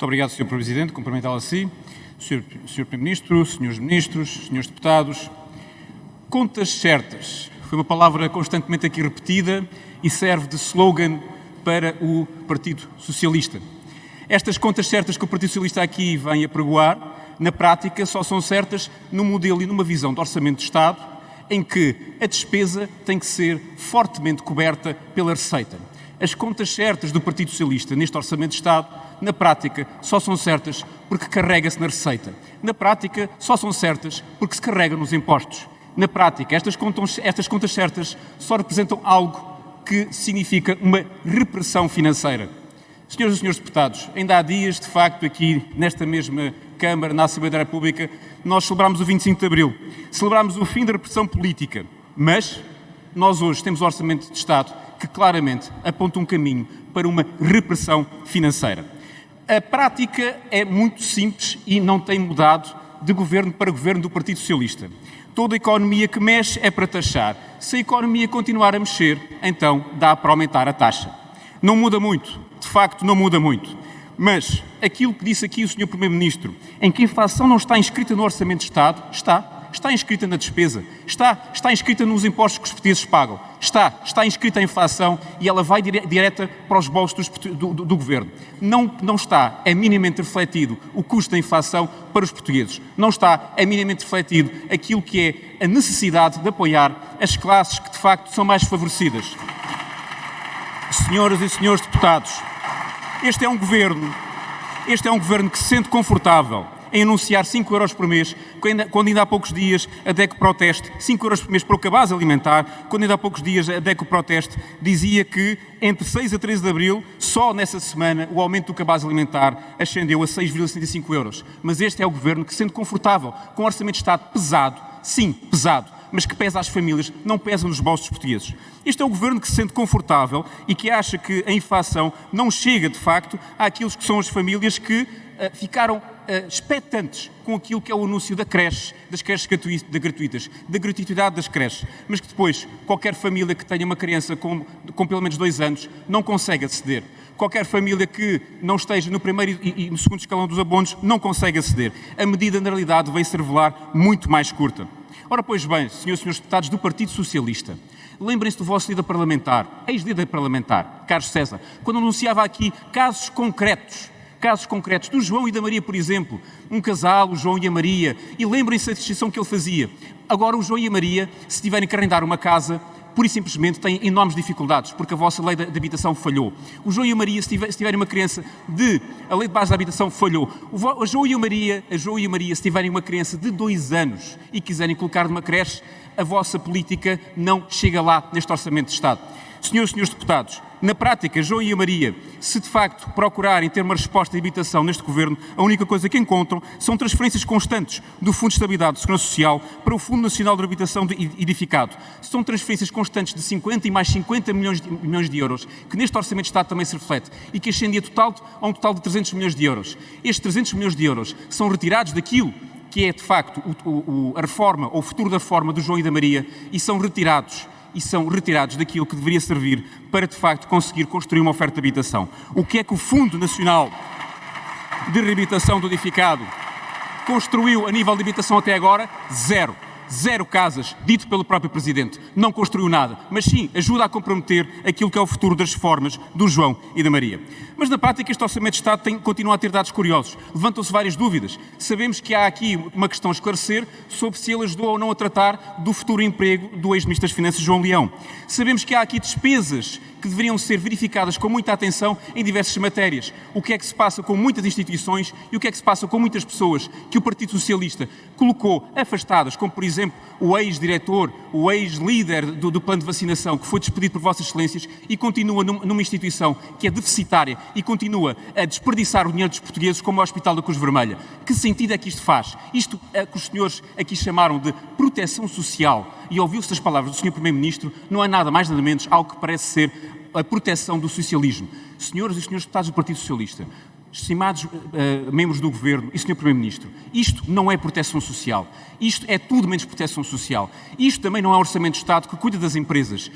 Muito obrigado, Sr. Presidente. Cumprimentá-lo a si, Sr. Primeiro-Ministro, Srs. Ministros, Srs. Deputados. Contas certas foi uma palavra constantemente aqui repetida e serve de slogan para o Partido Socialista. Estas contas certas que o Partido Socialista aqui vem apregoar, na prática, só são certas num modelo e numa visão de orçamento de Estado em que a despesa tem que ser fortemente coberta pela receita. As contas certas do Partido Socialista neste Orçamento de Estado, na prática, só são certas porque carrega-se na receita. Na prática, só são certas porque se carrega nos impostos. Na prática, estas contas certas só representam algo que significa uma repressão financeira. Senhoras e senhores deputados, ainda há dias, de facto, aqui nesta mesma Câmara, na Assembleia da República, nós celebramos o 25 de Abril. Celebramos o fim da repressão política, mas nós hoje temos o Orçamento de Estado que claramente aponta um caminho para uma repressão financeira. A prática é muito simples e não tem mudado de governo para governo do Partido Socialista. Toda a economia que mexe é para taxar. Se a economia continuar a mexer, então dá para aumentar a taxa. Não muda muito, de facto não muda muito. Mas aquilo que disse aqui o Sr. Primeiro-Ministro, em que a inflação não está inscrita no Orçamento de Estado, está inscrita na despesa, está inscrita nos impostos que os portugueses pagam, está inscrita a inflação e ela vai direta para os bolsos do Governo. Não está, é minimamente refletido o custo da inflação para os portugueses. Não está, é minimamente refletido aquilo que é a necessidade de apoiar as classes que de facto são mais favorecidas. Senhoras e senhores deputados, este é um governo que se sente confortável em anunciar 5 euros por mês, quando ainda há poucos dias a DECO Proteste, 5 euros por mês para o cabaz alimentar, quando ainda há poucos dias a DECO Proteste dizia que entre 6 a 13 de Abril, só nessa semana, o aumento do cabaz alimentar ascendeu a 6,75 euros. Mas este é o governo que se sente confortável com um orçamento de Estado pesado, sim, pesado, mas que pesa às famílias, não pesa nos bolsos dos portugueses. Este é o governo que se sente confortável e que acha que a inflação não chega, de facto, àqueles que são as famílias que ficaram expectantes com aquilo que é o anúncio das creches gratuitas, da gratuidade das creches, mas que depois qualquer família que tenha uma criança com pelo menos 2 anos não consegue aceder. Qualquer família que não esteja no primeiro e no segundo escalão dos abonos não consegue aceder. A medida, na realidade, veio se revelar muito mais curta. Ora, pois bem, senhoras e senhores deputados do Partido Socialista, lembrem-se do vosso líder parlamentar, ex-líder parlamentar, Carlos César, quando anunciava aqui casos concretos do João e da Maria, por exemplo, um casal, o João e a Maria, e lembrem-se da distinção que ele fazia. Agora o João e a Maria, se tiverem que arrendar uma casa, pura e simplesmente têm enormes dificuldades, porque a vossa lei de habitação falhou. O João e a Maria, se tiverem uma criança a lei de base da habitação falhou. A João e a Maria, se tiverem uma criança de 2 anos e quiserem colocar numa creche, a vossa política não chega lá neste Orçamento de Estado. Senhoras e senhores deputados, na prática, João e a Maria, se de facto procurarem ter uma resposta de habitação neste Governo, a única coisa que encontram são transferências constantes do Fundo de Estabilidade de Segurança Social para o Fundo Nacional de Habitação Edificado. São transferências constantes de 50 e mais 50 milhões de euros, que neste Orçamento de Estado também se reflete, e que ascendia a um total de 300 milhões de euros. Estes 300 milhões de euros são retirados daquilo que é, de facto, a reforma ou o futuro da reforma do João e da Maria e são retirados daquilo que deveria servir para, de facto, conseguir construir uma oferta de habitação. O que é que o Fundo Nacional de Reabilitação do Edificado construiu a nível de habitação até agora? Zero casas, dito pelo próprio Presidente. Não construiu nada, mas sim ajuda a comprometer aquilo que é o futuro das reformas do João e da Maria. Mas na prática este Orçamento de Estado continua a ter dados curiosos. Levantam-se várias dúvidas. Sabemos que há aqui uma questão a esclarecer sobre se ele ajudou ou não a tratar do futuro emprego do ex-Ministro das Finanças, João Leão. Sabemos que há aqui despesas que deveriam ser verificadas com muita atenção em diversas matérias. O que é que se passa com muitas instituições e o que é que se passa com muitas pessoas que o Partido Socialista colocou afastadas, como por exemplo o ex-diretor, o ex-líder do plano de vacinação, que foi despedido por Vossas Excelências e continua numa instituição que é deficitária e continua a desperdiçar o dinheiro dos portugueses como o Hospital da Cruz Vermelha. Que sentido é que isto faz? Isto é que os senhores aqui chamaram de proteção social e ouviu-se das palavras do Sr. Primeiro-Ministro, não é nada mais nada menos algo que parece ser a proteção do socialismo. Senhoras e senhores deputados do Partido Socialista, estimados membros do Governo e Sr. Primeiro-Ministro, isto não é proteção social. Isto é tudo menos proteção social. Isto também não é orçamento de Estado que cuida das empresas.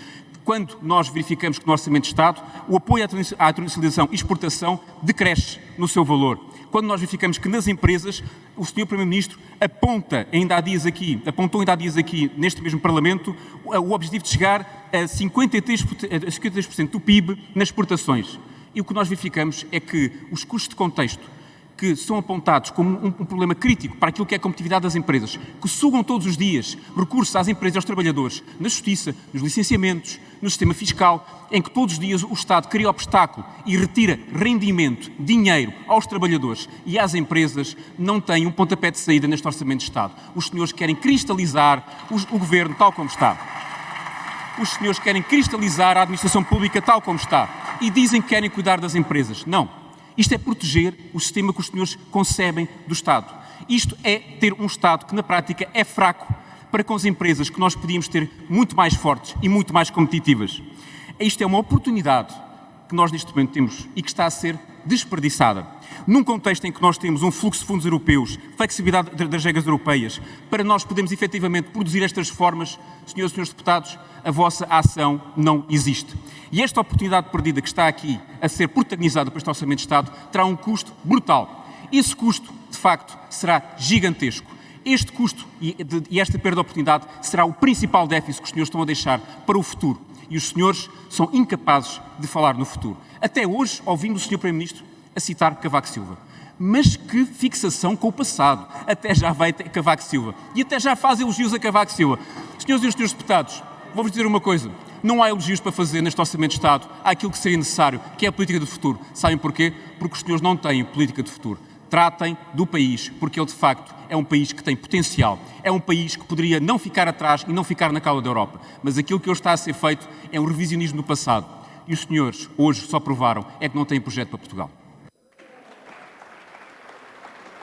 Quando nós verificamos que no Orçamento de Estado o apoio à internacionalização e exportação decresce no seu valor. Quando nós verificamos que nas empresas o Sr. Primeiro-Ministro apontou ainda há dias aqui, neste mesmo Parlamento, o objetivo de chegar a 53% do PIB nas exportações. E o que nós verificamos é que os custos de contexto, que são apontados como um problema crítico para aquilo que é a competitividade das empresas, que sugam todos os dias recursos às empresas e aos trabalhadores, na justiça, nos licenciamentos, no sistema fiscal, em que todos os dias o Estado cria obstáculo e retira rendimento, dinheiro aos trabalhadores e às empresas, não tem um pontapé de saída neste Orçamento de Estado. Os senhores querem cristalizar o Governo tal como está. Os senhores querem cristalizar a administração pública tal como está. E dizem que querem cuidar das empresas. Não. Isto é proteger o sistema que os senhores concebem do Estado. Isto é ter um Estado que, na prática, é fraco para com as empresas que nós podíamos ter muito mais fortes e muito mais competitivas. Isto é uma oportunidade que nós, neste momento, temos e que está a ser desperdiçada. Num contexto em que nós temos um fluxo de fundos europeus, flexibilidade das regras europeias, para nós podermos efetivamente produzir estas reformas, senhoras e senhores deputados, a vossa ação não existe. E esta oportunidade perdida que está aqui a ser protagonizada por este Orçamento de Estado terá um custo brutal. Esse custo, de facto, será gigantesco. Este custo e esta perda de oportunidade será o principal déficit que os senhores estão a deixar para o futuro. E os senhores são incapazes de falar no futuro. Até hoje ouvimos o Sr. Primeiro-Ministro a citar Cavaco Silva. Mas que fixação com o passado. Até já vai Cavaco Silva. E até já faz elogios a Cavaco Silva. Senhoras e senhores deputados, vou-vos dizer uma coisa. Não há elogios para fazer neste Orçamento de Estado. Há aquilo que seria necessário, que é a política do futuro. Sabem porquê? Porque os senhores não têm política de futuro. Tratem do país, porque ele de facto é um país que tem potencial. É um país que poderia não ficar atrás e não ficar na cauda da Europa. Mas aquilo que hoje está a ser feito é um revisionismo do passado. E os senhores hoje só provaram é que não têm projeto para Portugal.